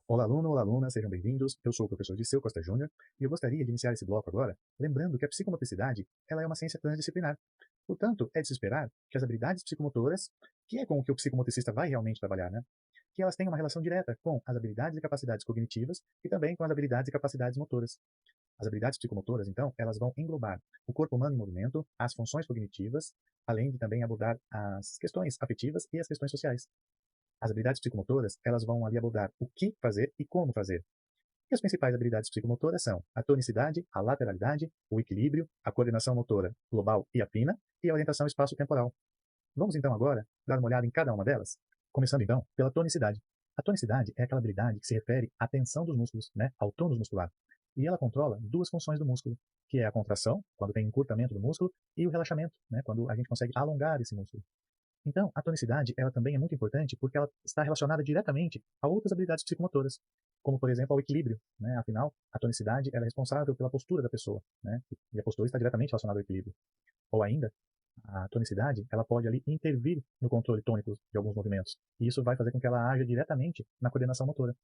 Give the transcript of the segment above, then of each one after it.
Olá, aluno, olá, aluna, sejam bem-vindos. Eu sou o professor Disseu Costa Júnior e eu gostaria de iniciar esse bloco agora, lembrando que a psicomotricidade ela é uma ciência transdisciplinar. Portanto, é de se esperar que as habilidades psicomotoras, que é com o que o psicomotricista vai realmente trabalhar, né, que elas tenham uma relação direta com as habilidades e capacidades cognitivas e também com as habilidades e capacidades motoras. As habilidades psicomotoras, então, elas vão englobar o corpo humano em movimento, as funções cognitivas, além de também abordar as questões afetivas e as questões sociais. As habilidades psicomotoras, elas vão ali abordar o que fazer e como fazer. E as principais habilidades psicomotoras são a tonicidade, a lateralidade, o equilíbrio, a coordenação motora global e afina e a orientação espaço-temporal. Vamos então agora dar uma olhada em cada uma delas, começando então pela tonicidade. A tonicidade é aquela habilidade que se refere à tensão dos músculos, né, ao tônus muscular. E ela controla duas funções do músculo, que é a contração, quando tem encurtamento do músculo, e o relaxamento, né, quando a gente consegue alongar esse músculo. Então, a tonicidade ela também é muito importante porque ela está relacionada diretamente a outras habilidades psicomotoras, como, por exemplo, ao equilíbrio, né? Afinal, a tonicidade ela é responsável pela postura da pessoa, né? E a postura está diretamente relacionada ao equilíbrio. Ou ainda, a tonicidade ela pode ali intervir no controle tônico de alguns movimentos, e isso vai fazer com que ela haja diretamente na coordenação motora.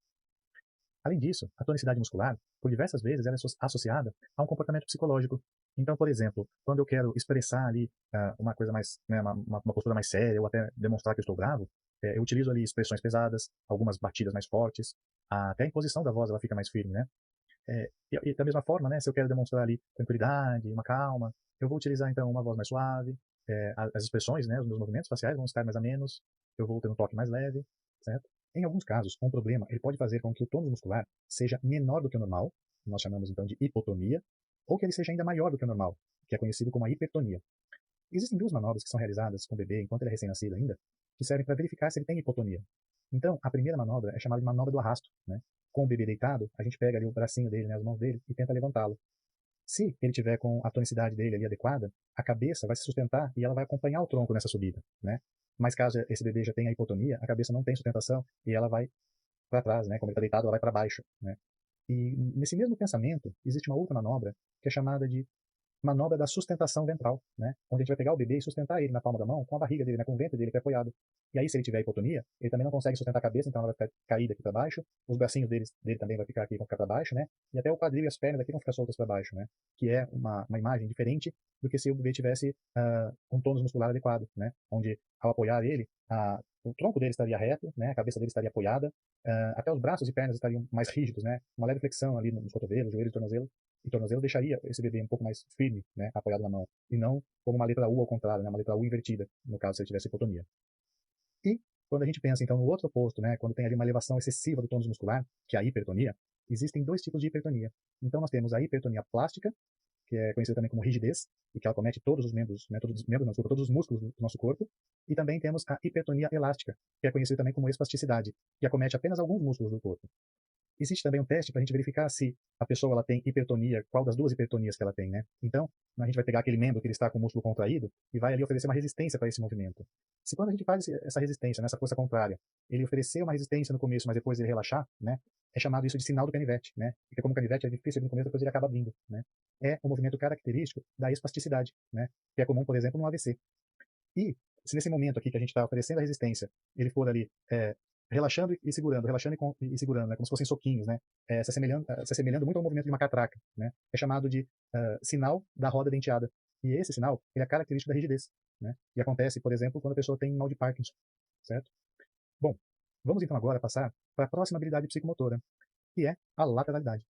Além disso, a tonicidade muscular, por diversas vezes, ela é associada a um comportamento psicológico. Então, por exemplo, quando eu quero expressar ali uma coisa mais, né, uma postura mais séria, ou até demonstrar que eu estou bravo, eu utilizo ali expressões pesadas, algumas batidas mais fortes, até a imposição da voz ela fica mais firme, né? E da mesma forma, né, se eu quero demonstrar ali tranquilidade, uma calma, eu vou utilizar então uma voz mais suave, as expressões, né, os meus movimentos faciais vão estar mais a menos, eu vou ter um toque mais leve, certo? Em alguns casos, um problema ele pode fazer com que o tônus muscular seja menor do que o normal, que nós chamamos então de hipotonia, ou que ele seja ainda maior do que o normal, que é conhecido como a hipertonia. Existem duas manobras que são realizadas com o bebê enquanto ele é recém-nascido ainda, que servem para verificar se ele tem hipotonia. Então, a primeira manobra é chamada de manobra do arrasto, né? Com o bebê deitado, a gente pega ali o bracinho dele, né, as mãos dele, e tenta levantá-lo. Se ele tiver com a tonicidade dele ali adequada, a cabeça vai se sustentar e ela vai acompanhar o tronco nessa subida, né? Mas caso esse bebê já tenha hipotonia, a cabeça não tem sustentação e ela vai para trás, né? Como ele está deitado, ela vai para baixo, né? E nesse mesmo pensamento, existe uma outra manobra que é chamada de manobra da sustentação ventral, né? Onde a gente vai pegar o bebê e sustentar ele na palma da mão com a barriga dele, né? Com o ventre dele apoiado. E aí, se ele tiver hipotonia, ele também não consegue sustentar a cabeça, então ela vai ficar caída aqui para baixo. Os bracinhos dele também vai ficar aqui, vão ficar para baixo, né? E até o quadril e as pernas aqui vão ficar soltas para baixo, né? Que é uma imagem diferente do que se o bebê tivesse um tônus muscular adequado, né? Onde, ao apoiar ele, o tronco dele estaria reto, né? A cabeça dele estaria apoiada, até os braços e pernas estariam mais rígidos, né? Uma leve flexão ali nos cotovelos, joelhos e tornozelo deixaria esse bebê um pouco mais firme, né, apoiado na mão, e não como uma letra U ao contrário, né, uma letra U invertida, no caso se ele tivesse hipotonia. E quando a gente pensa então no outro oposto, né, quando tem ali uma elevação excessiva do tônus muscular, que é a hipertonia, existem dois tipos de hipertonia. Então nós temos a hipertonia plástica, que é conhecida também como rigidez, e que ela comete todos os membros, né, todos os membros, não, desculpa, todos os músculos do nosso corpo, e também temos a hipertonia elástica, que é conhecida também como espasticidade, que acomete apenas alguns músculos do corpo. Existe também um teste para a gente verificar se a pessoa ela tem hipertonia, qual das duas hipertonias que ela tem, né? Então, a gente vai pegar aquele membro que ele está com o músculo contraído e vai ali oferecer uma resistência para esse movimento. Se quando a gente faz essa resistência, nessa força contrária, ele oferecer uma resistência no começo, mas depois ele relaxar, né? É chamado isso de sinal do canivete, né? Porque como o canivete é difícil no começo, depois ele acaba abrindo, né? É um movimento característico da espasticidade, né? Que é comum, por exemplo, no AVC. E se nesse momento aqui que a gente está oferecendo a resistência, ele for ali relaxando e segurando, relaxando e segurando, né, como se fossem soquinhos, né, se assemelhando muito ao movimento de uma catraca, né, é chamado de sinal da roda denteada. E esse sinal ele é característico da rigidez, né, e acontece, por exemplo, quando a pessoa tem mal de Parkinson, certo? Bom, vamos então agora passar para a próxima habilidade psicomotora, que é a lateralidade.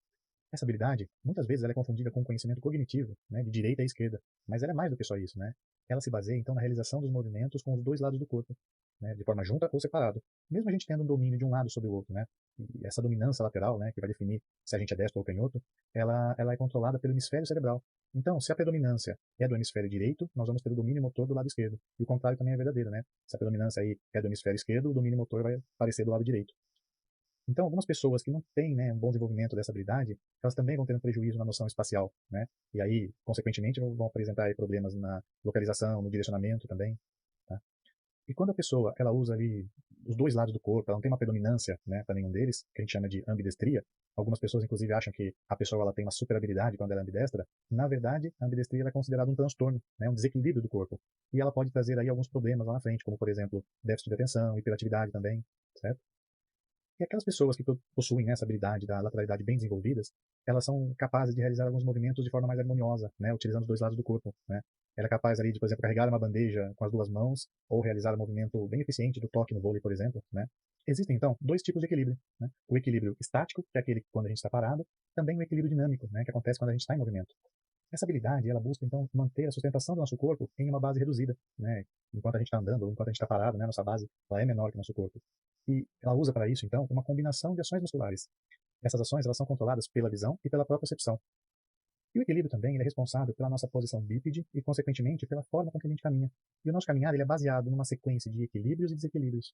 Essa habilidade, muitas vezes, ela é confundida com o conhecimento cognitivo, né, de direita e esquerda, mas ela é mais do que só isso, né? Ela se baseia, então, na realização dos movimentos com os dois lados do corpo, né, de forma junta ou separado, mesmo a gente tendo um domínio de um lado sobre o outro, né? E essa dominância lateral, né, que vai definir se a gente é destro ou canhoto, ela é controlada pelo hemisfério cerebral. Então, se a predominância é do hemisfério direito, nós vamos ter o domínio motor do lado esquerdo. E o contrário também é verdadeiro, né? Se a predominância aí é do hemisfério esquerdo, o domínio motor vai aparecer do lado direito. Então, algumas pessoas que não têm, né, um bom desenvolvimento dessa habilidade, elas também vão ter um prejuízo na noção espacial, né? E aí, consequentemente, vão apresentar aí problemas na localização, no direcionamento também, tá? E quando a pessoa, ela usa ali os dois lados do corpo, ela não tem uma predominância, né, para nenhum deles, que a gente chama de ambidestria. Algumas pessoas, inclusive, acham que a pessoa ela tem uma super habilidade quando ela é ambidestra. Na verdade, a ambidestria ela é considerada um transtorno, né, um desequilíbrio do corpo. E ela pode trazer aí alguns problemas lá na frente, como, por exemplo, déficit de atenção, hiperatividade também, certo? E aquelas pessoas que possuem, né, essa habilidade da lateralidade bem desenvolvidas, elas são capazes de realizar alguns movimentos de forma mais harmoniosa, né, utilizando os dois lados do corpo, né. Ela é capaz ali de, por exemplo, carregar uma bandeja com as duas mãos ou realizar um movimento bem eficiente do toque no vôlei, por exemplo, né. Existem, então, dois tipos de equilíbrio, né. O equilíbrio estático, que é aquele quando a gente está parado, também o equilíbrio dinâmico, né, que acontece quando a gente está em movimento. Essa habilidade, ela busca, então, manter a sustentação do nosso corpo em uma base reduzida, né? Enquanto a gente está andando ou enquanto a gente está parado, né? Nossa base, ela é menor que o nosso corpo. E ela usa para isso, então, uma combinação de ações musculares. Essas ações, elas são controladas pela visão e pela própria percepção. E o equilíbrio também, ele é responsável pela nossa posição bípede e, consequentemente, pela forma com que a gente caminha. E o nosso caminhar, ele é baseado numa sequência de equilíbrios e desequilíbrios.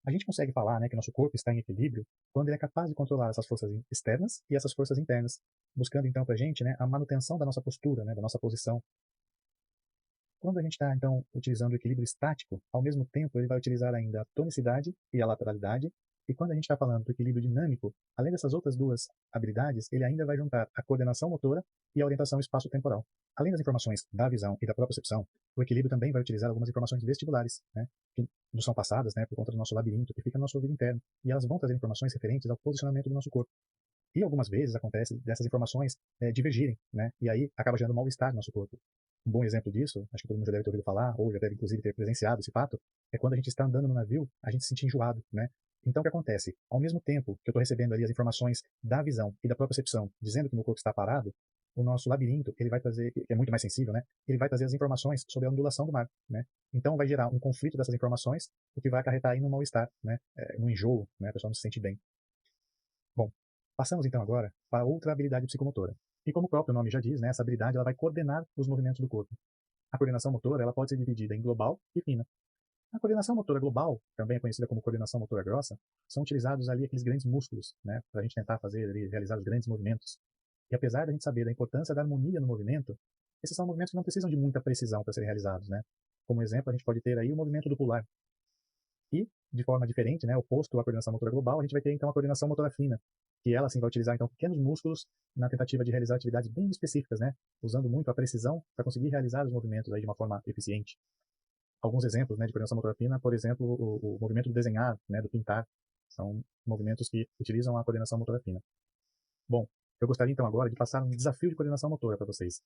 A gente consegue falar, né, que nosso corpo está em equilíbrio quando ele é capaz de controlar essas forças externas e essas forças internas, buscando então para a gente, né, a manutenção da nossa postura, né, da nossa posição. Quando a gente está então utilizando o equilíbrio estático, ao mesmo tempo ele vai utilizar ainda a tonicidade e a lateralidade. E quando a gente está falando do equilíbrio dinâmico, além dessas outras duas habilidades, ele ainda vai juntar a coordenação motora e a orientação espaço-temporal. Além das informações da visão e da propriocepção, o equilíbrio também vai utilizar algumas informações vestibulares, né, que nos são passadas, né, por conta do nosso labirinto, que fica no nosso ouvido interno, e elas vão trazer informações referentes ao posicionamento do nosso corpo. E algumas vezes acontece dessas informações divergirem, né, e aí acaba gerando um mal-estar no nosso corpo. Um bom exemplo disso, acho que todo mundo já deve ter ouvido falar, ou já deve inclusive ter presenciado esse fato, é quando a gente está andando no navio, a gente se sente enjoado, né? Então o que acontece? Ao mesmo tempo que eu estou recebendo ali as informações da visão e da própria percepção, dizendo que o meu corpo está parado, o nosso labirinto, ele vai trazer, que é muito mais sensível, né? Ele vai trazer as informações sobre a ondulação do mar, né? Então vai gerar um conflito dessas informações, o que vai acarretar aí no mal-estar, né? No enjoo, né? A pessoa não se sente bem. Bom, passamos então agora para outra habilidade psicomotora. E como o próprio nome já diz, né, essa habilidade ela vai coordenar os movimentos do corpo. A coordenação motora ela pode ser dividida em global e fina. A coordenação motora global, também é conhecida como coordenação motora grossa, são utilizados ali aqueles grandes músculos, né, para a gente tentar fazer ali, realizar os grandes movimentos. E apesar da gente saber da importância da harmonia no movimento, esses são movimentos que não precisam de muita precisão para serem realizados, né? Como exemplo, a gente pode ter aí o movimento do pular. E, de forma diferente, né, oposto à coordenação motora global, a gente vai ter então a coordenação motora fina, que ela sim vai utilizar então pequenos músculos na tentativa de realizar atividades bem específicas, né, usando muito a precisão para conseguir realizar os movimentos aí de uma forma eficiente. Alguns exemplos, né, de coordenação motora fina, por exemplo, o movimento do desenhar, né, do pintar, são movimentos que utilizam a coordenação motora fina. Bom, eu gostaria então agora de passar um desafio de coordenação motora para vocês.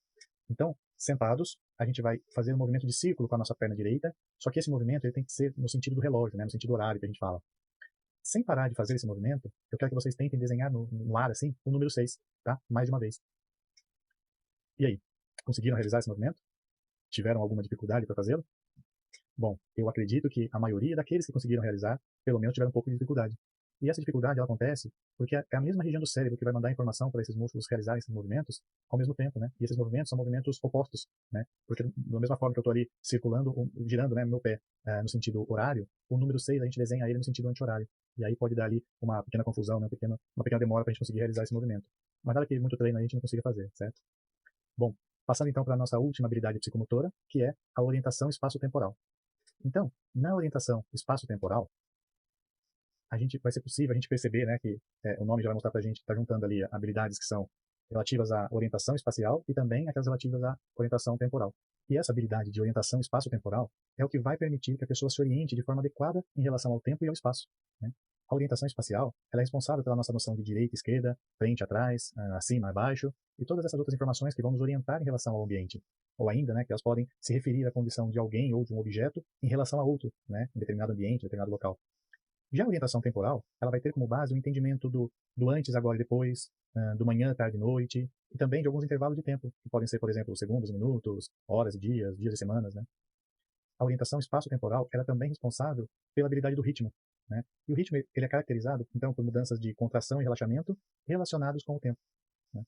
Então, sentados, a gente vai fazer um movimento de círculo com a nossa perna direita, só que esse movimento ele tem que ser no sentido do relógio, né, no sentido horário que a gente fala. Sem parar de fazer esse movimento, eu quero que vocês tentem desenhar no ar, assim, o número 6, tá? Mais de uma vez. E aí, conseguiram realizar esse movimento? Tiveram alguma dificuldade para fazê-lo? Bom, eu acredito que a maioria daqueles que conseguiram realizar, pelo menos tiveram um pouco de dificuldade. E essa dificuldade ela acontece porque é a mesma região do cérebro que vai mandar informação para esses músculos realizarem esses movimentos ao mesmo tempo, né? E esses movimentos são movimentos opostos, né? Porque da mesma forma que eu estou ali circulando, girando, né, meu pé no sentido horário, o número 6 a gente desenha ele no sentido anti-horário. E aí pode dar ali uma pequena confusão, né, uma pequena demora para a gente conseguir realizar esse movimento. Mas nada que muito treino a gente não consiga fazer, certo? Bom, passando então para a nossa última habilidade psicomotora, que é a orientação espaço-temporal. Então, na orientação espaço-temporal, a gente vai ser possível a gente perceber, né, que o nome já vai mostrar para a gente que está juntando ali habilidades que são relativas à orientação espacial e também aquelas relativas à orientação temporal. E essa habilidade de orientação espaço-temporal é o que vai permitir que a pessoa se oriente de forma adequada em relação ao tempo e ao espaço, né? A orientação espacial ela é responsável pela nossa noção de direita, esquerda, frente, atrás, acima, abaixo e todas essas outras informações que vão nos orientar em relação ao ambiente. Ou ainda, né, que elas podem se referir à condição de alguém ou de um objeto em relação a outro, né, em determinado ambiente, em determinado local. Já a orientação temporal, ela vai ter como base o entendimento do antes, agora e depois, do manhã, tarde e noite, e também de alguns intervalos de tempo, que podem ser, por exemplo, segundos, minutos, horas e dias, dias e semanas, né? A orientação espaço-temporal, ela é também responsável pela habilidade do ritmo, né? E o ritmo, ele é caracterizado, então, por mudanças de contração e relaxamento relacionados com o tempo, né?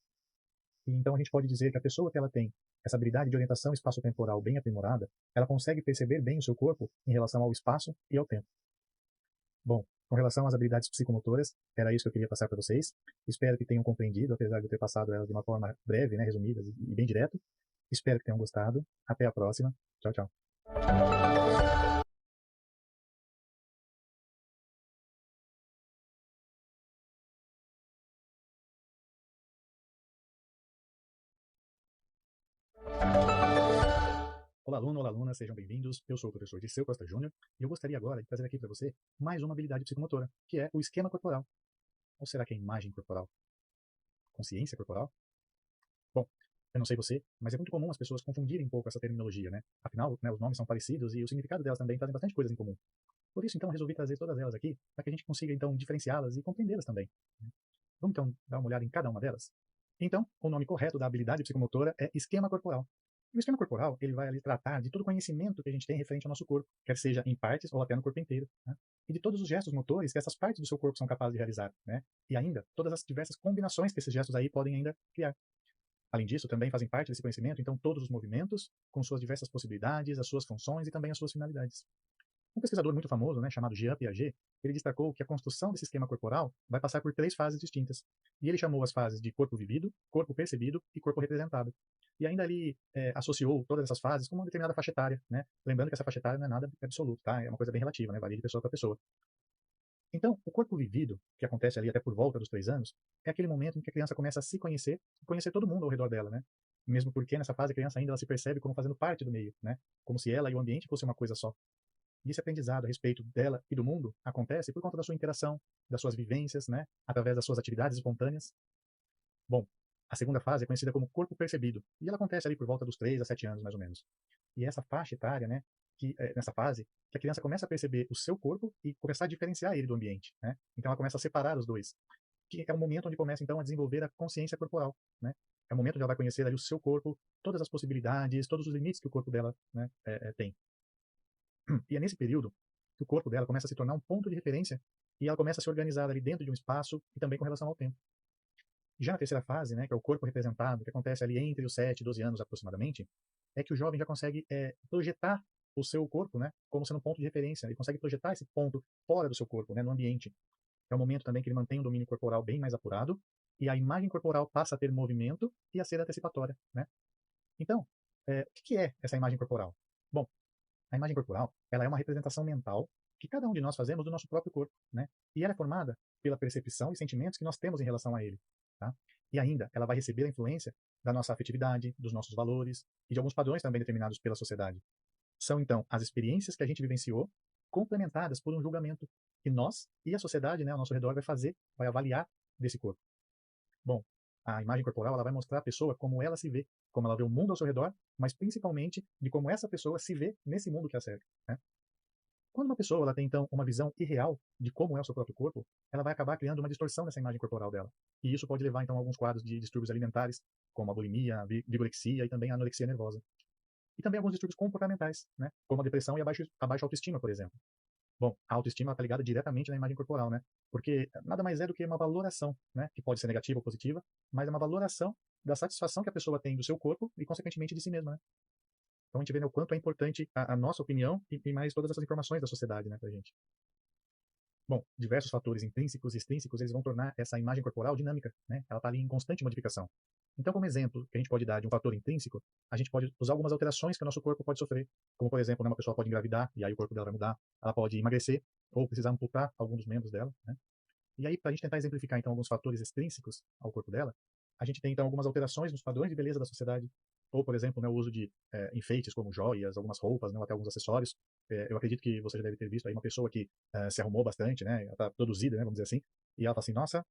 E então a gente pode dizer que a pessoa que ela tem essa habilidade de orientação espaço-temporal bem aprimorada, ela consegue perceber bem o seu corpo em relação ao espaço e ao tempo. Bom, com relação às habilidades psicomotoras, era isso que eu queria passar para vocês. Espero que tenham compreendido, apesar de eu ter passado elas de uma forma breve, né, resumida e bem direto. Espero que tenham gostado. Até a próxima. Tchau, tchau. Olá, aluna, sejam bem-vindos. Eu sou o professor Dirceu Costa Júnior e eu gostaria agora de trazer aqui para você mais uma habilidade psicomotora, que é o esquema corporal. Ou será que é imagem corporal? Consciência corporal? Bom, eu não sei você, mas é muito comum as pessoas confundirem um pouco essa terminologia, né? Afinal, né, os nomes são parecidos e o significado delas também trazem bastante coisas em comum. Por isso, então, resolvi trazer todas elas aqui para que a gente consiga, então, diferenciá-las e compreendê-las também, né? Vamos, então, dar uma olhada em cada uma delas? Então, o nome correto da habilidade psicomotora é esquema corporal. E o esquema corporal, ele vai ali tratar de todo o conhecimento que a gente tem referente ao nosso corpo, quer seja em partes ou até no corpo inteiro, né? E de todos os gestos motores que essas partes do seu corpo são capazes de realizar, né? E ainda, todas as diversas combinações que esses gestos aí podem ainda criar. Além disso, também fazem parte desse conhecimento, então, todos os movimentos, com suas diversas possibilidades, as suas funções e também as suas finalidades. Um pesquisador muito famoso, né, chamado Jean Piaget, ele destacou que a construção desse esquema corporal vai passar por 3 fases distintas. E ele chamou as fases de corpo vivido, corpo percebido e corpo representado. E ainda ali associou todas essas fases com uma determinada faixa etária, né? Lembrando que essa faixa etária não é nada absoluto, tá? É uma coisa bem relativa, né? Varia de pessoa para pessoa. Então, o corpo vivido, que acontece ali até por volta dos 3 anos, é aquele momento em que a criança começa a se conhecer e conhecer todo mundo ao redor dela, né? Mesmo porque nessa fase a criança ainda ela se percebe como fazendo parte do meio, né? Como se ela e o ambiente fossem uma coisa só. E esse aprendizado a respeito dela e do mundo acontece por conta da sua interação, das suas vivências, né? Através das suas atividades espontâneas. Bom, a segunda fase é conhecida como corpo percebido, e ela acontece ali por volta dos 3 a 7 anos, mais ou menos. E essa faixa etária, né, nessa fase, que a criança começa a perceber o seu corpo e começar a diferenciar ele do ambiente, né? Então ela começa a separar os dois, que é o momento onde começa então a desenvolver a consciência corporal, né? É o momento onde ela vai conhecer ali o seu corpo, todas as possibilidades, todos os limites que o corpo dela, né, tem. E é nesse período que o corpo dela começa a se tornar um ponto de referência e ela começa a se organizar ali dentro de um espaço e também com relação ao tempo. Já na terceira fase, né, que é o corpo representado, que acontece ali entre os 7 e 12 anos aproximadamente, é que o jovem já consegue projetar o seu corpo, né, como sendo um ponto de referência. Ele consegue projetar esse ponto fora do seu corpo, né, no ambiente. É o momento também que ele mantém o domínio corporal bem mais apurado e a imagem corporal passa a ter movimento e a ser antecipatória, né? Então, o que é essa imagem corporal? Bom, a imagem corporal, ela é uma representação mental que cada um de nós fazemos do nosso próprio corpo, né? E ela é formada pela percepção e sentimentos que nós temos em relação a ele, tá? E ainda, ela vai receber a influência da nossa afetividade, dos nossos valores e de alguns padrões também determinados pela sociedade. São, então, as experiências que a gente vivenciou, complementadas por um julgamento que nós e a sociedade, né, ao nosso redor, vai fazer, vai avaliar desse corpo. Bom, a imagem corporal ela vai mostrar a pessoa como ela se vê, como ela vê o mundo ao seu redor, mas principalmente de como essa pessoa se vê nesse mundo que a cerca, né? Quando uma pessoa ela tem então uma visão irreal de como é o seu próprio corpo, ela vai acabar criando uma distorção nessa imagem corporal dela. E isso pode levar então a alguns quadros de distúrbios alimentares, como a bulimia, a vigorexia e também a anorexia nervosa. E também alguns distúrbios comportamentais, né? Como a depressão e a baixa autoestima, por exemplo. Bom, a autoestima está ligada diretamente na imagem corporal, né? Porque nada mais é do que uma valoração, né? Que pode ser negativa ou positiva, mas é uma valoração da satisfação que a pessoa tem do seu corpo e, consequentemente, de si mesma, né? Então a gente vê, né, o quanto é importante a nossa opinião e mais todas essas informações da sociedade, né, pra gente. Bom, diversos fatores intrínsecos e extrínsecos, eles vão tornar essa imagem corporal dinâmica, né? Ela está ali em constante modificação. Então, como exemplo que a gente pode dar de um fator intrínseco, a gente pode usar algumas alterações que o nosso corpo pode sofrer. Como, por exemplo, né, uma pessoa pode engravidar e aí o corpo dela vai mudar. Ela pode emagrecer ou precisar amputar alguns dos membros dela, né? E aí, para a gente tentar exemplificar, então, alguns fatores extrínsecos ao corpo dela, a gente tem, então, algumas alterações nos padrões de beleza da sociedade. Ou, por exemplo, né, o uso de enfeites como joias, algumas roupas, né, ou até alguns acessórios. Eu acredito que você já deve ter visto aí uma pessoa que se arrumou bastante, né? Ela está produzida, né, vamos dizer assim. E ela fala assim, nossa,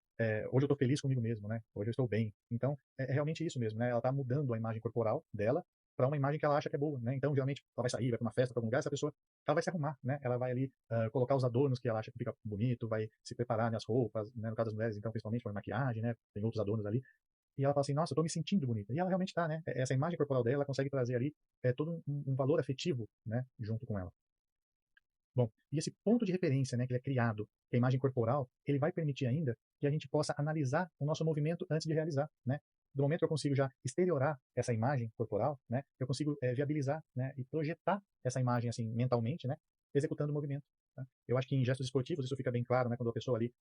hoje eu estou feliz comigo mesmo, né? Hoje eu estou bem. Então, é realmente isso mesmo, né? Ela está mudando a imagem corporal dela para uma imagem que ela acha que é boa, né? Então, geralmente, ela vai sair, vai para uma festa, para algum lugar, essa pessoa ela vai se arrumar, né? Ela vai ali colocar os adornos que ela acha que fica bonito, vai se preparar nas roupas, né? No caso das mulheres, então, principalmente para maquiagem, né? Tem outros adornos ali. E ela fala assim, nossa, eu tô me sentindo bonita. E ela realmente tá, né? Essa imagem corporal dela, ela consegue trazer ali todo um valor afetivo, né? Junto com ela. Bom, e esse ponto de referência, né, que ele é criado, que é a imagem corporal, ele vai permitir ainda que a gente possa analisar o nosso movimento antes de realizar, né? Do momento que eu consigo já exteriorar essa imagem corporal, né, eu consigo viabilizar, né, e projetar essa imagem assim mentalmente, né, executando o movimento. Tá? Eu acho que em gestos esportivos isso fica bem claro, né, quando a pessoa ali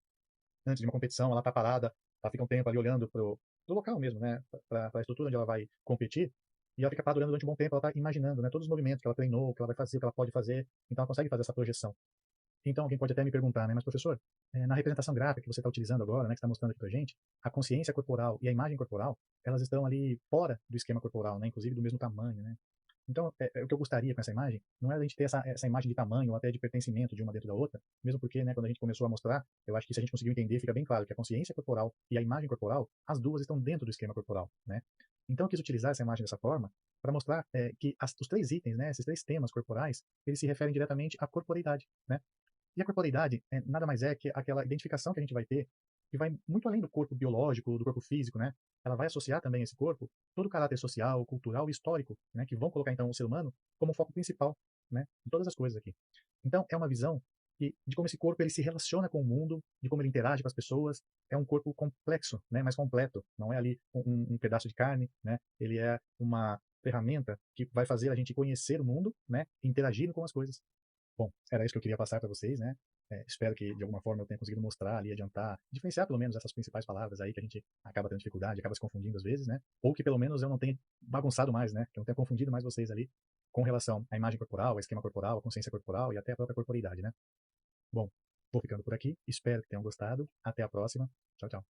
antes de uma competição, ela está parada, ela fica um tempo ali olhando pro local mesmo, né, para a estrutura onde ela vai competir, e ela fica parada olhando durante um bom tempo, ela está imaginando, né, todos os movimentos que ela treinou, que ela vai fazer, que ela pode fazer, então ela consegue fazer essa projeção. Então alguém pode até me perguntar, né, mas professor, na representação gráfica que você está utilizando agora, né, que está mostrando aqui para gente, a consciência corporal e a imagem corporal, elas estão ali fora do esquema corporal, né, inclusive do mesmo tamanho, né? Então, o que eu gostaria com essa imagem não é a gente ter essa imagem de tamanho ou até de pertencimento de uma dentro da outra, mesmo porque, né, quando a gente começou a mostrar, eu acho que se a gente conseguiu entender, fica bem claro que a consciência corporal e a imagem corporal, as duas estão dentro do esquema corporal, né? Então, eu quis utilizar essa imagem dessa forma para mostrar que os três itens, né, esses três temas corporais, eles se referem diretamente à corporeidade, né? E a corporeidade nada mais é que aquela identificação que a gente vai ter, que vai muito além do corpo biológico, do corpo físico, né? Ela vai associar também a esse corpo todo o caráter social, cultural e histórico, né? Que vão colocar então o ser humano como foco principal, né? Em todas as coisas aqui. Então é uma visão de como esse corpo ele se relaciona com o mundo, de como ele interage com as pessoas. É um corpo complexo, né? Mais completo. Não é ali um pedaço de carne, né? Ele é uma ferramenta que vai fazer a gente conhecer o mundo, né? Interagir com as coisas. Bom, era isso que eu queria passar para vocês, né? Espero que de alguma forma eu tenha conseguido mostrar ali, adiantar, diferenciar pelo menos essas principais palavras aí que a gente acaba tendo dificuldade, acaba se confundindo às vezes, né? Ou que pelo menos eu não tenha bagunçado mais, né? Que eu não tenha confundido mais vocês ali com relação à imagem corporal, ao esquema corporal, à consciência corporal e até a própria corporeidade, né? Bom, vou ficando por aqui. Espero que tenham gostado. Até a próxima. Tchau, tchau.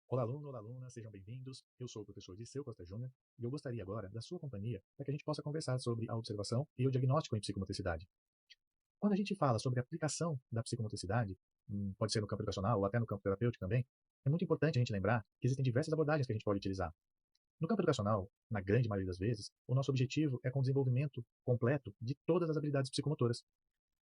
Olá, aluno, olá, aluna, sejam bem-vindos. Eu sou o professor Disseu Costa Júnior e eu gostaria agora da sua companhia para que a gente possa conversar sobre a observação e o diagnóstico em psicomotricidade. Quando a gente fala sobre a aplicação da psicomotricidade, pode ser no campo educacional ou até no campo terapêutico também, é muito importante a gente lembrar que existem diversas abordagens que a gente pode utilizar. No campo educacional, na grande maioria das vezes, o nosso objetivo é com o desenvolvimento completo de todas as habilidades psicomotoras.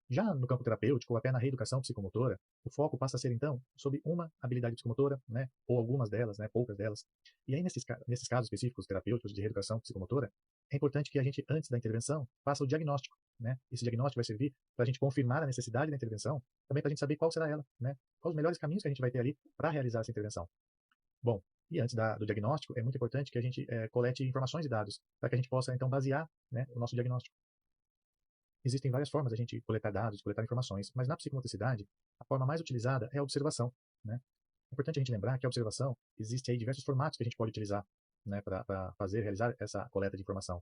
Já no campo terapêutico ou até na reeducação psicomotora, o foco passa a ser então sobre uma habilidade psicomotora, né, ou algumas delas, né, poucas delas. E aí nesses casos específicos terapêuticos de reeducação psicomotora, é importante que a gente antes da intervenção faça o diagnóstico, né? Esse diagnóstico vai servir para a gente confirmar a necessidade da intervenção, também para a gente saber qual será ela, né? Quais os melhores caminhos que a gente vai ter ali para realizar essa intervenção. Bom, e antes do diagnóstico, é muito importante que a gente colete informações e dados para que a gente possa então basear, né, o nosso diagnóstico. Existem várias formas de a gente coletar dados, coletar informações, mas na psicomotricidade, a forma mais utilizada é a observação, né? É importante a gente lembrar que a observação, existe aí diversos formatos que a gente pode utilizar, né, para realizar essa coleta de informação.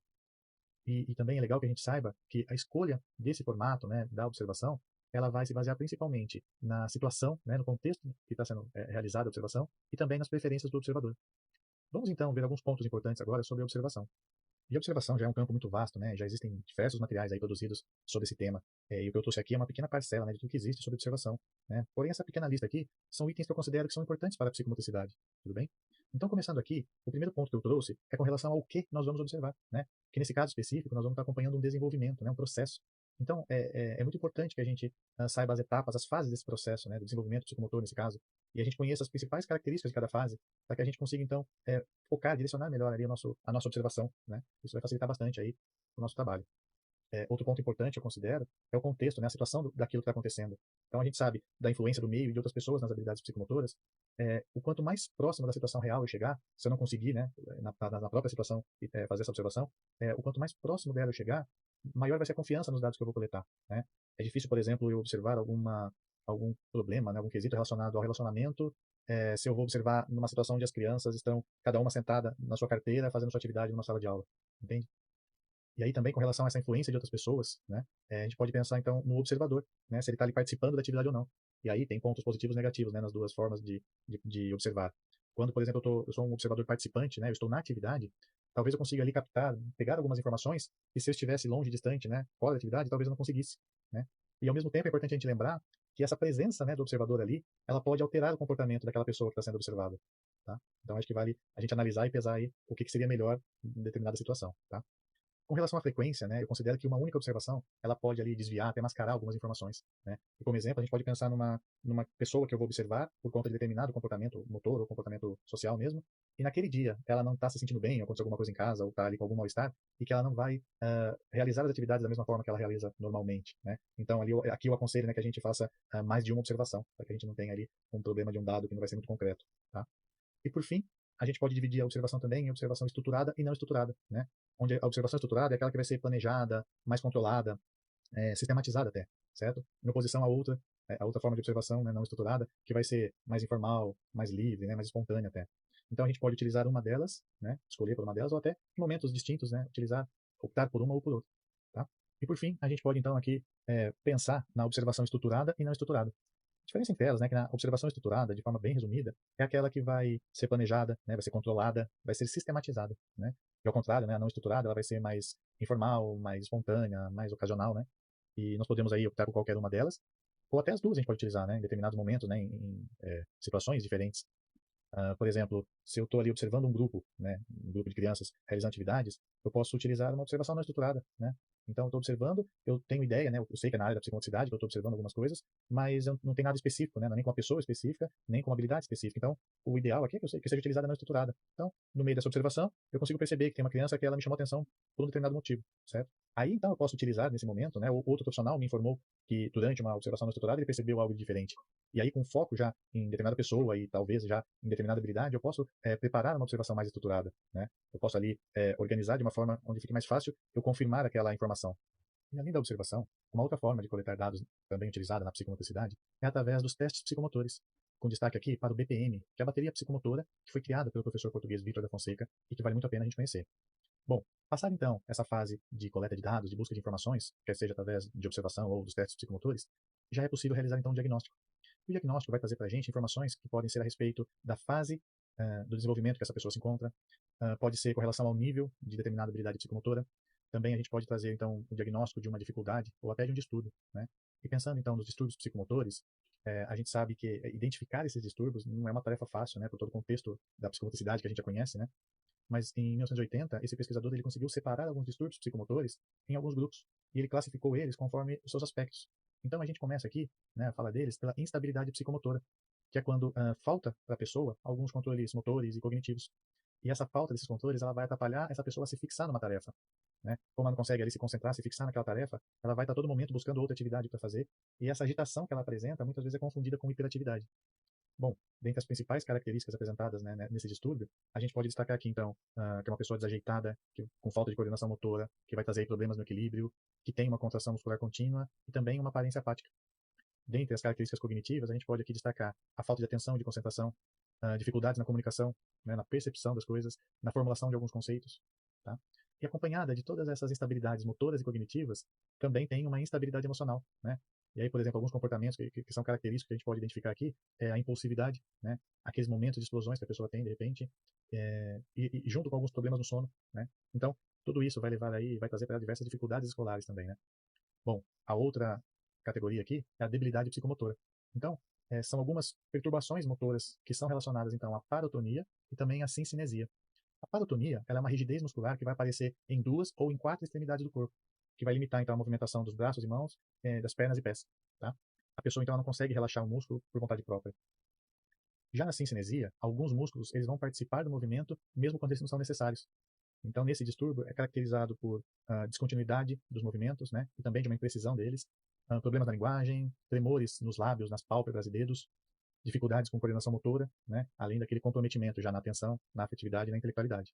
E também é legal que a gente saiba que a escolha desse formato, né, da observação, ela vai se basear principalmente na situação, né, no contexto que está sendo realizada a observação e também nas preferências do observador. Vamos então ver alguns pontos importantes agora sobre a observação. E a observação já é um campo muito vasto, né? Já existem diversos materiais aí produzidos sobre esse tema. E o que eu trouxe aqui é uma pequena parcela, né, de tudo que existe sobre observação, né? Porém, essa pequena lista aqui são itens que eu considero que são importantes para a psicomotricidade. Tudo bem? Então, começando aqui, o primeiro ponto que eu trouxe é com relação ao que nós vamos observar, né? Que nesse caso específico, nós vamos estar acompanhando um desenvolvimento, né, um processo. Então, é muito importante que a gente saiba as etapas, as fases desse processo, né, do desenvolvimento psicomotor, nesse caso, e a gente conheça as principais características de cada fase, para que a gente consiga, então, focar, direcionar melhor ali a nossa observação, né? Isso vai facilitar bastante aí o nosso trabalho. Outro ponto importante, eu considero, é o contexto, né, a situação daquilo que está acontecendo. Então, a gente sabe da influência do meio e de outras pessoas nas habilidades psicomotoras. O quanto mais próximo da situação real eu chegar, se eu não conseguir, né, na própria situação, fazer essa observação, o quanto mais próximo dela eu chegar, maior vai ser a confiança nos dados que eu vou coletar, né? É difícil, por exemplo, eu observar algum problema, né, algum quesito relacionado ao relacionamento, se eu vou observar numa situação onde as crianças estão cada uma sentada na sua carteira fazendo sua atividade numa sala de aula, entende? E aí também com relação a essa influência de outras pessoas, né, a gente pode pensar então no observador, né, se ele está ali participando da atividade ou não. E aí tem pontos positivos e negativos, né, nas duas formas de observar. Quando, por exemplo, eu sou um observador participante, né, eu estou na atividade, talvez eu consiga ali captar, pegar algumas informações, e se eu estivesse longe, distante, né, fora da atividade, talvez eu não conseguisse, né. E ao mesmo tempo é importante a gente lembrar que essa presença, né, do observador ali, ela pode alterar o comportamento daquela pessoa que está sendo observada, tá? Então acho que vale a gente analisar e pesar aí o que seria melhor em determinada situação, tá? Com relação à frequência, né, eu considero que uma única observação ela pode ali desviar, até mascarar algumas informações, né? E como exemplo, a gente pode pensar numa pessoa que eu vou observar por conta de determinado comportamento motor ou comportamento social mesmo, e naquele dia ela não está se sentindo bem, aconteceu alguma coisa em casa ou está ali com algum mal-estar, e que ela não vai realizar as atividades da mesma forma que ela realiza normalmente, né? Então aqui eu aconselho, né, que a gente faça mais de uma observação, para que a gente não tenha ali um problema de um dado que não vai ser muito concreto, tá? E por fim, a gente pode dividir a observação também em observação estruturada e não estruturada, né? Onde a observação estruturada é aquela que vai ser planejada, mais controlada, sistematizada até, certo? Em oposição a outra forma de observação, né, não estruturada, que vai ser mais informal, mais livre, né, mais espontânea até. Então a gente pode utilizar uma delas, né, escolher por uma delas, ou até em momentos distintos, né, optar por uma ou por outra. Tá? E por fim, a gente pode então aqui pensar na observação estruturada e não estruturada. A diferença entre elas, né, que na observação estruturada, de forma bem resumida, é aquela que vai ser planejada, né, vai ser controlada, vai ser sistematizada, né? E ao contrário, né, a não estruturada, ela vai ser mais informal, mais espontânea, mais ocasional, né? E nós podemos aí optar por qualquer uma delas, ou até as duas a gente pode utilizar, né, em determinados momentos, né, em situações diferentes. Por exemplo, se eu estou ali observando um grupo, né, um grupo de crianças realizando atividades, eu posso utilizar uma observação não estruturada, né? Então, eu estou observando, eu tenho ideia, né? Eu sei que é na área da psicomotricidade que eu estou observando algumas coisas, mas eu não tem nada específico, né? Não é nem com uma pessoa específica, nem com uma habilidade específica. Então, o ideal aqui é que seja utilizada não estruturada. Então, no meio dessa observação, eu consigo perceber que tem uma criança que ela me chamou a atenção por um determinado motivo, certo? Aí, então, eu posso utilizar nesse momento, né? Outro profissional me informou que durante uma observação não estruturada ele percebeu algo diferente. E aí, com foco já em determinada pessoa e talvez já em determinada habilidade, eu posso preparar uma observação mais estruturada, né? Eu posso ali organizar de uma forma onde fique mais fácil eu confirmar aquela informação. E além da observação, uma outra forma de coletar dados também utilizada na psicomotricidade é através dos testes psicomotores, com destaque aqui para o BPM, que é a bateria psicomotora que foi criada pelo professor português Vítor da Fonseca e que vale muito a pena a gente conhecer. Bom, passar então essa fase de coleta de dados, de busca de informações, quer seja através de observação ou dos testes psicomotores, já é possível realizar então um diagnóstico. O diagnóstico vai trazer para a gente informações que podem ser a respeito da fase do desenvolvimento que essa pessoa se encontra, pode ser com relação ao nível de determinada habilidade psicomotora. Também a gente pode trazer, então, o diagnóstico de uma dificuldade ou até de um distúrbio, né? E pensando, então, nos distúrbios psicomotores, a gente sabe que identificar esses distúrbios não é uma tarefa fácil, né? Por todo o contexto da psicomotricidade que a gente já conhece, né? Mas em 1980, esse pesquisador ele conseguiu separar alguns distúrbios psicomotores em alguns grupos e ele classificou eles conforme os seus aspectos. Então a gente começa aqui, né, a fala deles pela instabilidade psicomotora, que é quando falta para a pessoa alguns controles motores e cognitivos. E essa falta desses controles ela vai atrapalhar essa pessoa a se fixar numa tarefa. Né? Como ela não consegue ali se concentrar, se fixar naquela tarefa, ela vai estar todo momento buscando outra atividade para fazer. E essa agitação que ela apresenta muitas vezes é confundida com hiperatividade. Bom, dentre as principais características apresentadas, né, nesse distúrbio, a gente pode destacar aqui, então, que é uma pessoa desajeitada, com falta de coordenação motora, que vai trazer problemas no equilíbrio, que tem uma contração muscular contínua e também uma aparência apática. Dentre as características cognitivas, a gente pode aqui destacar a falta de atenção e de concentração, dificuldades na comunicação, né, na percepção das coisas, na formulação de alguns conceitos. Tá? E acompanhada de todas essas instabilidades motoras e cognitivas, também tem uma instabilidade emocional. Né? E aí, por exemplo, alguns comportamentos que são característicos que a gente pode identificar aqui é a impulsividade, né? Aqueles momentos de explosões que a pessoa tem de repente, e junto com alguns problemas no sono. Né? Então, tudo isso vai levar aí, vai trazer para diversas dificuldades escolares também. Né? Bom, a outra categoria aqui é a debilidade psicomotora. Então, são algumas perturbações motoras que são relacionadas então à parotonia e também à sincinesia. A parotonia ela é uma rigidez muscular que vai aparecer em duas ou em quatro extremidades do corpo, que vai limitar então a movimentação dos braços e mãos, das pernas e pés. Tá? A pessoa então ela não consegue relaxar o músculo por vontade própria. Já na sincinesia, alguns músculos eles vão participar do movimento mesmo quando eles não são necessários. Então, nesse distúrbio é caracterizado por descontinuidade dos movimentos, né, e também de uma imprecisão deles, problemas na linguagem, tremores nos lábios, nas pálpebras e dedos, dificuldades com coordenação motora, né, além daquele comprometimento já na atenção, na afetividade e na intelectualidade.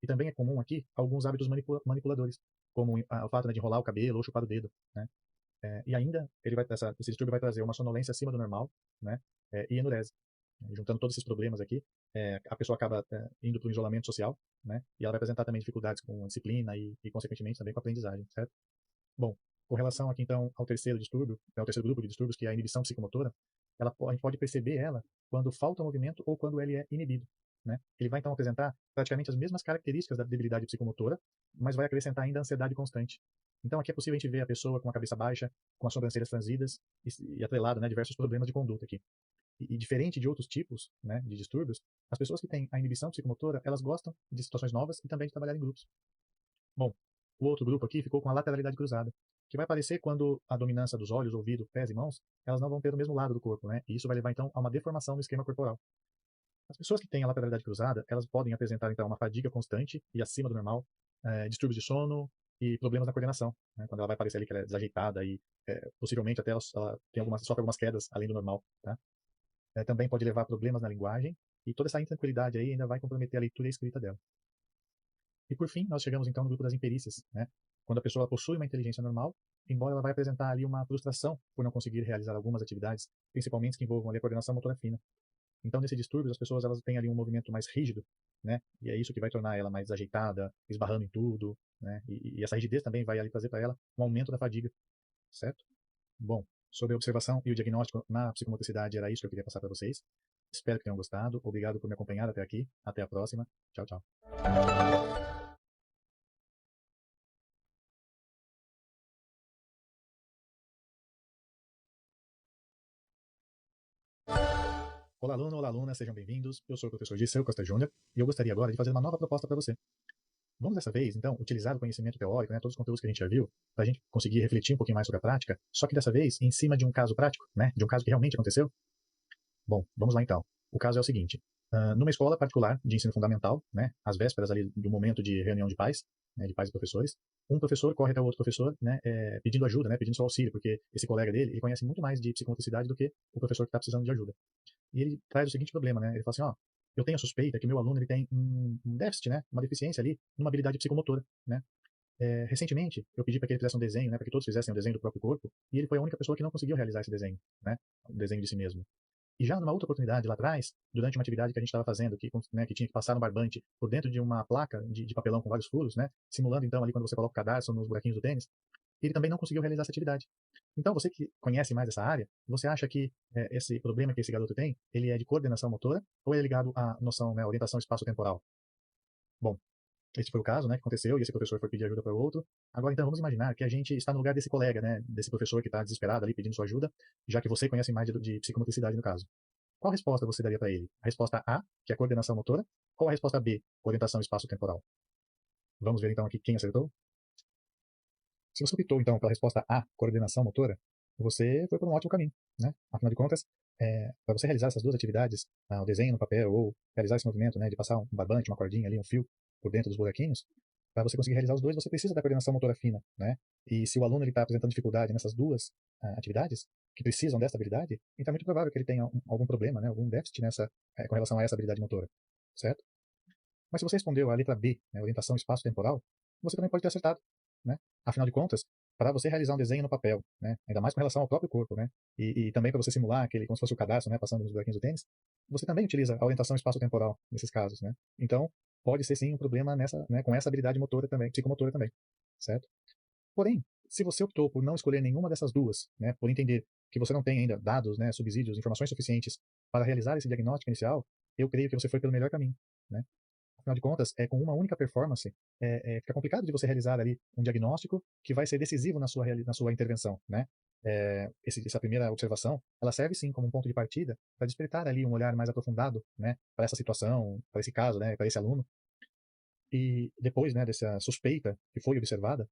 E também é comum aqui alguns hábitos manipuladores, como o fato, né, de enrolar o cabelo ou chupar o dedo, né. E ainda esse distúrbio vai trazer uma sonolência acima do normal, né, e enurese. Juntando todos esses problemas aqui, a pessoa acaba indo para o isolamento social, né, e ela vai apresentar também dificuldades com disciplina e consequentemente, também com a aprendizagem, certo? Bom, com relação aqui então ao terceiro distúrbio, ao terceiro grupo de distúrbios, que é a inibição psicomotora, a gente pode perceber ela quando falta movimento ou quando ele é inibido. Né? Ele vai então apresentar praticamente as mesmas características da debilidade psicomotora, mas vai acrescentar ainda a ansiedade constante. Então aqui é possível a gente ver a pessoa com a cabeça baixa, com as sobrancelhas franzidas e atrelado, né, diversos problemas de conduta aqui. E diferente de outros tipos, né, de distúrbios, as pessoas que têm a inibição psicomotora, elas gostam de situações novas e também de trabalhar em grupos. Bom, o outro grupo aqui ficou com a lateralidade cruzada, que vai aparecer quando a dominância dos olhos, ouvido, pés e mãos, elas não vão ter o mesmo lado do corpo, né? E isso vai levar então a uma deformação no esquema corporal. As pessoas que têm a lateralidade cruzada, elas podem apresentar então uma fadiga constante e acima do normal, distúrbios de sono e problemas na coordenação, né? Quando ela vai aparecer ali que ela é desajeitada e possivelmente até ela tem sofre algumas quedas além do normal, tá? Também pode levar a problemas na linguagem e toda essa intranquilidade aí ainda vai comprometer a leitura e a escrita dela. E por fim, nós chegamos então no grupo das imperícias, né? Quando a pessoa possui uma inteligência normal, embora ela vai apresentar ali uma frustração por não conseguir realizar algumas atividades, principalmente que envolvam ali a coordenação motora fina. Então, nesse distúrbio, as pessoas elas têm ali um movimento mais rígido, né? E é isso que vai tornar ela mais ajeitada, esbarrando em tudo, né? E essa rigidez também vai ali trazer para ela um aumento da fadiga, certo? Bom, sobre a observação e o diagnóstico na psicomotricidade, era isso que eu queria passar para vocês. Espero que tenham gostado. Obrigado por me acompanhar até aqui. Até a próxima. Tchau, tchau. Olá, aluno, olá, aluna, sejam bem-vindos. Eu sou o professor Giseu Costa Júnior e eu gostaria agora de fazer uma nova proposta para você. Vamos dessa vez, então, utilizar o conhecimento teórico, né, todos os conteúdos que a gente já viu, para a gente conseguir refletir um pouquinho mais sobre a prática, só que dessa vez em cima de um caso prático, né, de um caso que realmente aconteceu. Bom, vamos lá então. O caso é o seguinte: numa escola particular de ensino fundamental, né, às vésperas ali do momento de reunião de pais, né, de pais e professores, um professor corre até o outro professor, né, pedindo ajuda, né, pedindo seu auxílio, porque esse colega dele ele conhece muito mais de psicomotricidade do que o professor que está precisando de ajuda. E ele traz o seguinte problema, né? Ele fala assim, ó, eu tenho a suspeita que o meu aluno ele tem um déficit, né? Uma deficiência ali, numa habilidade psicomotora, né? Recentemente, eu pedi para que ele fizesse um desenho, né? Para que todos fizessem um desenho do próprio corpo, e ele foi a única pessoa que não conseguiu realizar esse desenho, né? O desenho de si mesmo. E já numa outra oportunidade lá atrás, durante uma atividade que a gente estava fazendo, né, que tinha que passar um barbante por dentro de uma placa de papelão com vários furos, né? Simulando então ali quando você coloca o cadarço nos buraquinhos do tênis, ele também não conseguiu realizar essa atividade. Então, você que conhece mais essa área, você acha que esse problema que esse garoto tem, ele é de coordenação motora ou é ligado à noção, né, orientação espaço-temporal? Bom, esse foi o caso, né, que aconteceu e esse professor foi pedir ajuda para o outro. Agora, então, vamos imaginar que a gente está no lugar desse colega, né, desse professor que está desesperado ali pedindo sua ajuda, já que você conhece mais de psicomotricidade no caso. Qual resposta você daria para ele? A resposta A, que é coordenação motora, ou a resposta B, orientação espaço-temporal? Vamos ver então aqui quem acertou? Se você optou, então, pela resposta A, coordenação motora, você foi por um ótimo caminho, né? Afinal de contas, para você realizar essas duas atividades, o desenho no papel ou realizar esse movimento, né, de passar um barbante, uma cordinha ali, um fio por dentro dos buraquinhos, para você conseguir realizar os dois, você precisa da coordenação motora fina, né? E se o aluno está apresentando dificuldade nessas duas atividades, que precisam dessa habilidade, então é muito provável que ele tenha algum problema, né, algum déficit com relação a essa habilidade motora, certo? Mas se você respondeu a letra B, né, orientação espaço-temporal, você também pode ter acertado, né? Afinal de contas, para você realizar um desenho no papel, né, ainda mais com relação ao próprio corpo, né, e também para você simular aquele, como se fosse o cadastro, né, passando nos buraquinhos do tênis, você também utiliza a orientação espaço-temporal nesses casos, né? Então, pode ser sim um problema né, com essa habilidade motora também, psicomotora também, certo? Porém, se você optou por não escolher nenhuma dessas duas, né, por entender que você não tem ainda dados, né, subsídios, informações suficientes para realizar esse diagnóstico inicial, eu creio que você foi pelo melhor caminho, né? Afinal de contas, com uma única performance, fica complicado de você realizar ali um diagnóstico que vai ser decisivo na sua intervenção, né? Essa primeira observação, ela serve sim como um ponto de partida para despertar ali um olhar mais aprofundado, né, para essa situação, para esse caso, né, para esse aluno. E depois, né, dessa suspeita que foi observada,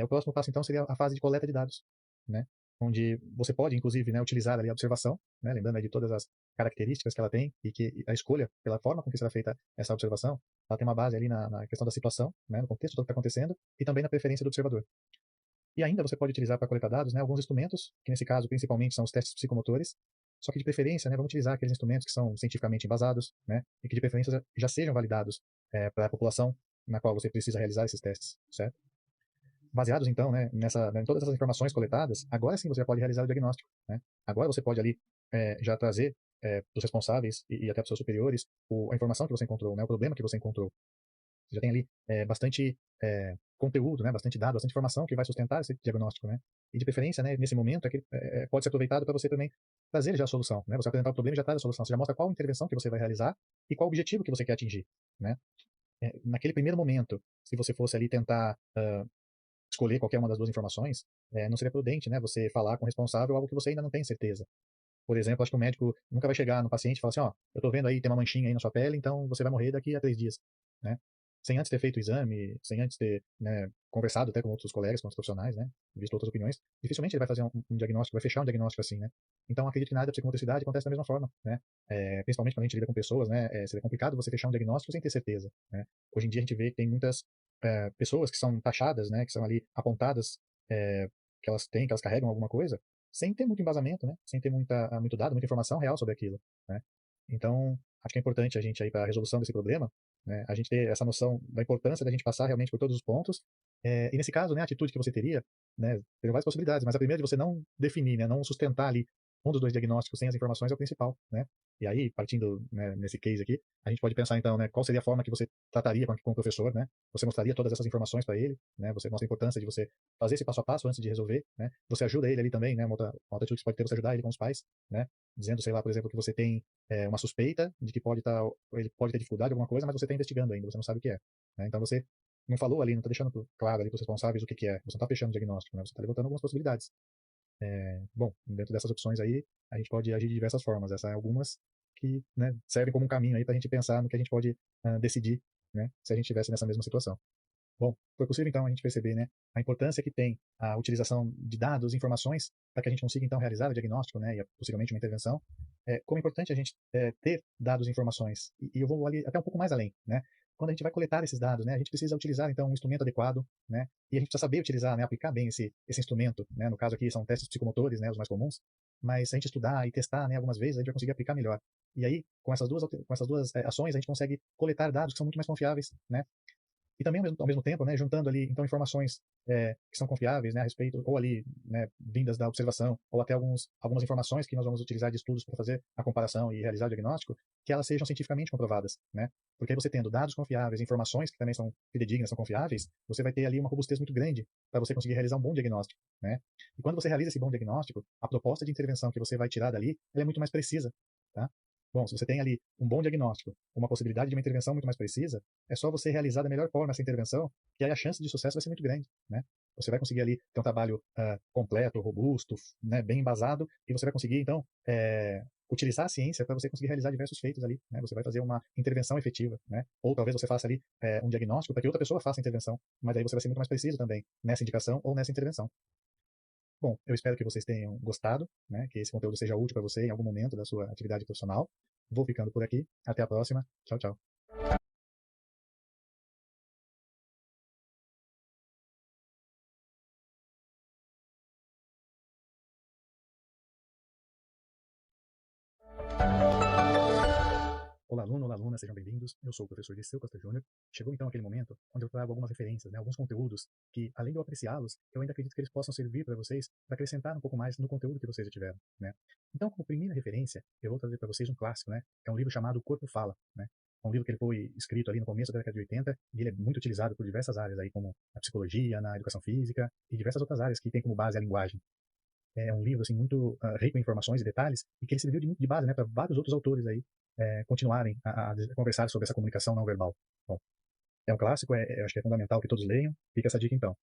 o próximo passo então seria a fase de coleta de dados, né? Onde você pode, inclusive, né, utilizar ali a observação, né, lembrando aí de todas as características que ela tem e que a escolha pela forma com que será feita essa observação, ela tem uma base ali na questão da situação, né, no contexto do que está acontecendo e também na preferência do observador. E ainda você pode utilizar para coletar dados, né, alguns instrumentos, que nesse caso principalmente são os testes psicomotores, só que de preferência, né, vamos utilizar aqueles instrumentos que são cientificamente embasados, né, e que de preferência já sejam validados para a população na qual você precisa realizar esses testes, certo? Baseados então, né, em todas essas informações coletadas, agora sim você já pode realizar o diagnóstico, né? Agora você pode ali já trazer para os responsáveis e até para os seus superiores a informação que você encontrou, né, o problema que você encontrou. Você já tem ali bastante conteúdo, né, bastante dado, bastante informação que vai sustentar esse diagnóstico, né? E de preferência, né, nesse momento, pode ser aproveitado para você também trazer já a solução, né? Você apresentar o problema e já traz a solução. Você já mostra qual intervenção que você vai realizar e qual objetivo que você quer atingir, né? Naquele primeiro momento, se você fosse ali tentar escolher qualquer uma das duas informações, não seria prudente, né, você falar com o responsável algo que você ainda não tem certeza. Por exemplo, acho que o médico nunca vai chegar no paciente e falar assim, ó, eu tô vendo aí, tem uma manchinha aí na sua pele, então você vai morrer daqui a 3 dias, né? Sem antes ter feito o exame, sem antes ter, né, conversado até com outros colegas, com outros profissionais, né, visto outras opiniões, dificilmente ele vai fazer um diagnóstico, vai fechar um diagnóstico assim, né? Então, acredito que na área da psicomotricidade acontece da mesma forma, né? Principalmente quando a gente lida com pessoas, né, seria complicado você fechar um diagnóstico sem ter certeza, né? Hoje em dia a gente vê que tem muitas pessoas que são taxadas, né, que são ali apontadas, que elas carregam alguma coisa, sem ter muito embasamento, né, sem ter muito dado, muita informação real sobre aquilo, né. Então, acho que é importante a gente aí para a resolução desse problema, né, a gente ter essa noção da importância da gente passar realmente por todos os pontos, e nesse caso, né, a atitude que você teria, né, tem várias possibilidades, mas a primeira é de você não definir, né, não sustentar ali um dos dois diagnósticos sem as informações é o principal, né? E aí, partindo, né, nesse case aqui, a gente pode pensar então, né, qual seria a forma que você trataria com o professor, né? Você mostraria todas essas informações para ele, né? Você mostra a importância de você fazer esse passo a passo antes de resolver, né? Você ajuda ele ali também, né? Uma outra atitude que você pode ter, você ajudar ele com os pais, né? Dizendo, sei lá, por exemplo, que você tem uma suspeita de que ele pode ter dificuldade em alguma coisa, mas você está investigando ainda, você não sabe o que é, né? Então você não falou ali, não está deixando claro ali para os responsáveis o que é, você não está fechando o diagnóstico, né? Você está levantando algumas possibilidades. Bom, dentro dessas opções aí, a gente pode agir de diversas formas. Essas são algumas que, né, servem como um caminho aí para a gente pensar no que a gente pode decidir, né, se a gente estivesse nessa mesma situação. Bom, foi possível então a gente perceber, né, a importância que tem a utilização de dados, informações, para que a gente consiga então realizar o diagnóstico, né, e possivelmente uma intervenção. Como é importante a gente ter dados e informações. E eu vou ali até um pouco mais além, né? Quando a gente vai coletar esses dados, né, a gente precisa utilizar então um instrumento adequado, né? E a gente precisa saber utilizar, né, aplicar bem esse instrumento, né? No caso aqui são testes psicomotores, né, os mais comuns. Mas se a gente estudar e testar, né, algumas vezes, a gente vai conseguir aplicar melhor. E aí, com essas duas ações, a gente consegue coletar dados que são muito mais confiáveis, né? E também, ao mesmo tempo, né, juntando ali, então, informações que são confiáveis, né, a respeito, ou ali, né, vindas da observação, ou até algumas informações que nós vamos utilizar de estudos para fazer a comparação e realizar o diagnóstico, que elas sejam cientificamente comprovadas, né? Porque aí você tendo dados confiáveis, informações que também são fidedignas, são confiáveis, você vai ter ali uma robustez muito grande para você conseguir realizar um bom diagnóstico, né? E quando você realiza esse bom diagnóstico, a proposta de intervenção que você vai tirar dali, ela é muito mais precisa, tá? Bom, se você tem ali um bom diagnóstico, uma possibilidade de uma intervenção muito mais precisa, é só você realizar da melhor forma essa intervenção, que aí a chance de sucesso vai ser muito grande, né? Você vai conseguir ali ter um trabalho completo, robusto, né, bem embasado, e você vai conseguir, então, utilizar a ciência para você conseguir realizar diversos feitos ali, né? Você vai fazer uma intervenção efetiva, né? Ou talvez você faça ali um diagnóstico para que outra pessoa faça a intervenção, mas aí você vai ser muito mais preciso também nessa indicação ou nessa intervenção. Bom, eu espero que vocês tenham gostado, né, que esse conteúdo seja útil para você em algum momento da sua atividade profissional. Vou ficando por aqui. Até a próxima. Tchau, tchau. Olá, aluno, olá, aluna, sejam bem-vindos. Eu sou o professor Dirceu Costa Júnior. Chegou então aquele momento onde eu trago algumas referências, né, alguns conteúdos que, além de eu apreciá-los, eu ainda acredito que eles possam servir para vocês para acrescentar um pouco mais no conteúdo que vocês já tiveram, né? Então, como primeira referência, eu vou trazer para vocês um clássico, né? É um livro chamado O Corpo Fala, né? É um livro que ele foi escrito ali no começo da década de 80 e ele é muito utilizado por diversas áreas aí, como a psicologia, na educação física e diversas outras áreas que têm como base a linguagem. É um livro assim muito rico em informações e detalhes e que ele serviu de base, né, para vários outros autores aí continuarem a conversar sobre essa comunicação não verbal. Bom, é um clássico, eu acho que é fundamental que todos leiam. Fica essa dica então.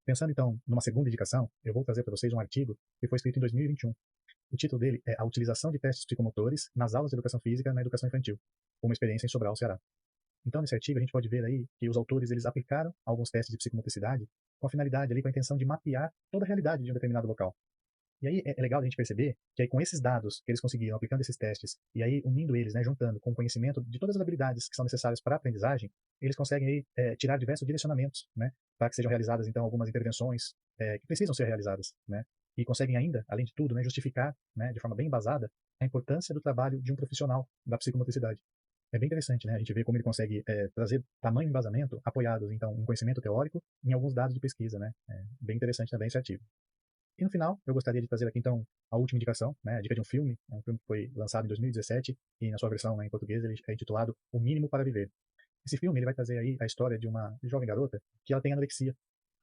Pensando então numa segunda indicação, eu vou trazer para vocês um artigo que foi escrito em 2021. O título dele é A Utilização de Testes Psicomotores nas Aulas de Educação Física na Educação Infantil, uma experiência em Sobral, Ceará. Então, nesse artigo, a gente pode ver aí que os autores eles aplicaram alguns testes de psicomotricidade com a finalidade ali, com a intenção de mapear toda a realidade de um determinado local. E aí é legal a gente perceber que aí com esses dados que eles conseguiram aplicando esses testes e aí unindo eles, né, juntando com o conhecimento de todas as habilidades que são necessárias para a aprendizagem, eles conseguem aí tirar diversos direcionamentos, né, para que sejam realizadas então algumas intervenções que precisam ser realizadas, né, e conseguem ainda, além de tudo, né, justificar, né, de forma bem embasada a importância do trabalho de um profissional da psicomotricidade. É bem interessante, né? A gente vê como ele consegue trazer tamanho embasamento apoiados, então, em conhecimento teórico e em alguns dados de pesquisa, né? É bem interessante também esse artigo. E no final, eu gostaria de trazer aqui então a última indicação, né, a dica de um filme, é um filme que foi lançado em 2017 e na sua versão, né, em português ele é intitulado O Mínimo para Viver. Esse filme ele vai trazer aí a história de uma jovem garota que ela tem anorexia.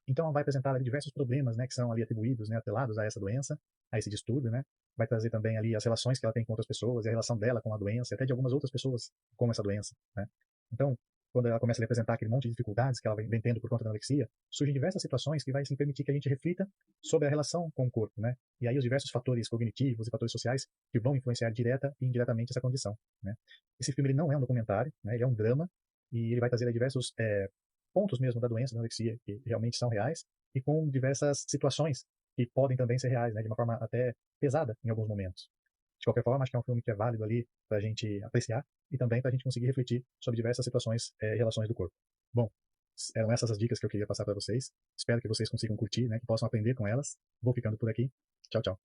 Então ela vai apresentar ali diversos problemas, né, que são ali atribuídos, né, atrelados a essa doença, a esse distúrbio, né? Vai trazer também ali as relações que ela tem com outras pessoas e a relação dela com a doença, e até de algumas outras pessoas com essa doença, né? Então, quando ela começa a apresentar aquele monte de dificuldades que ela vem tendo por conta da anorexia, surgem diversas situações que vai assim, permitir que a gente reflita sobre a relação com o corpo, né? E aí os diversos fatores cognitivos e fatores sociais que vão influenciar direta e indiretamente essa condição, né? Esse filme ele não é um documentário, né? Ele é um drama e ele vai trazer diversos pontos mesmo da doença, da anorexia, que realmente são reais e com diversas situações que podem também ser reais, né? De uma forma até pesada em alguns momentos. De qualquer forma, acho que é um filme que é válido ali para a gente apreciar e também para a gente conseguir refletir sobre diversas situações e relações do corpo. Bom, eram essas as dicas que eu queria passar para vocês. Espero que vocês consigam curtir, né, que possam aprender com elas. Vou ficando por aqui. Tchau, tchau.